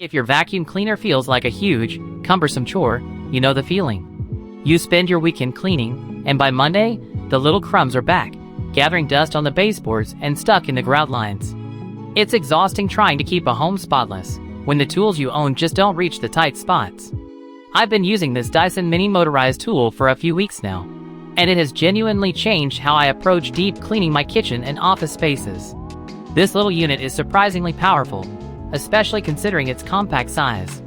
If your vacuum cleaner feels like a huge, cumbersome chore, you know the feeling. You spend your weekend cleaning, and by Monday, the little crumbs are back, gathering dust on the baseboards and stuck in the grout lines. It's exhausting trying to keep a home spotless when the tools you own just don't reach the tight spots. I've been using this Dyson mini motorized tool for a few weeks now, and it has genuinely changed how I approach deep cleaning my kitchen and office spaces. This little unit is surprisingly powerful, especially considering its compact size.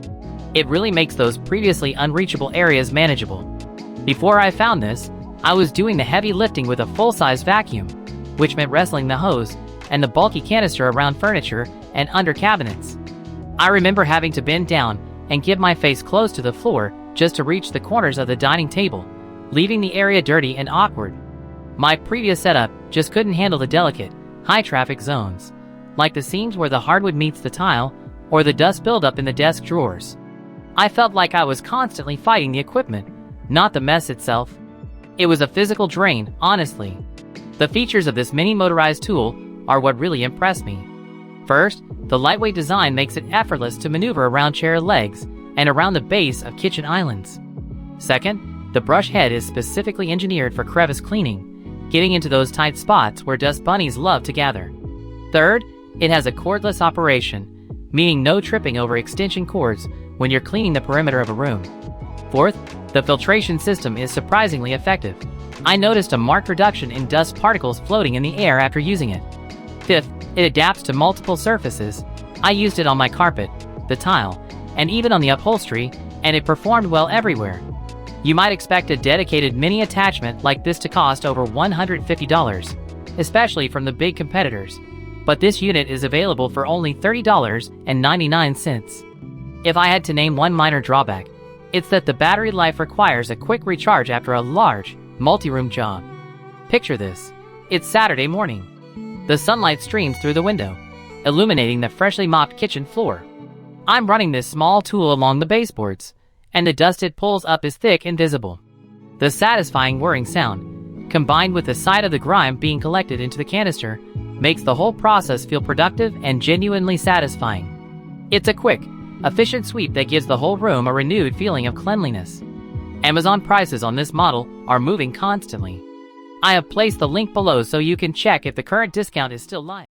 It really makes those previously unreachable areas manageable. Before I found this, I was doing the heavy lifting with a full-size vacuum, which meant wrestling the hose and the bulky canister around furniture and under cabinets. I remember having to bend down and give my face close to the floor just to reach the corners of the dining table, leaving the area dirty and awkward. My previous setup just couldn't handle the delicate, high-traffic zones, like the seams where the hardwood meets the tile or the dust buildup in the desk drawers. I felt like I was constantly fighting the equipment, not the mess itself. It was a physical drain, honestly. The features of this mini motorized tool are what really impressed me. First, the lightweight design makes it effortless to maneuver around chair legs and around the base of kitchen islands. Second, the brush head is specifically engineered for crevice cleaning, getting into those tight spots where dust bunnies love to gather. Third, it has a cordless operation, meaning no tripping over extension cords when you're cleaning the perimeter of a room. Fourth, the filtration system is surprisingly effective. I noticed a marked reduction in dust particles floating in the air after using it. Fifth, it adapts to multiple surfaces. I used it on my carpet, the tile, and even on the upholstery, and it performed well everywhere. You might expect a dedicated mini attachment like this to cost over $150, especially from the big competitors, but this unit is available for only $30.99. If I had to name one minor drawback, it's that the battery life requires a quick recharge after a large, multi-room job. Picture this. It's Saturday morning. The sunlight streams through the window, illuminating the freshly mopped kitchen floor. I'm running this small tool along the baseboards, and the dust it pulls up is thick and visible. The satisfying whirring sound, combined with the sight of the grime being collected into the canister, makes the whole process feel productive and genuinely satisfying. It's a quick, efficient sweep that gives the whole room a renewed feeling of cleanliness. Amazon prices on this model are moving constantly. I have placed the link below so you can check if the current discount is still live.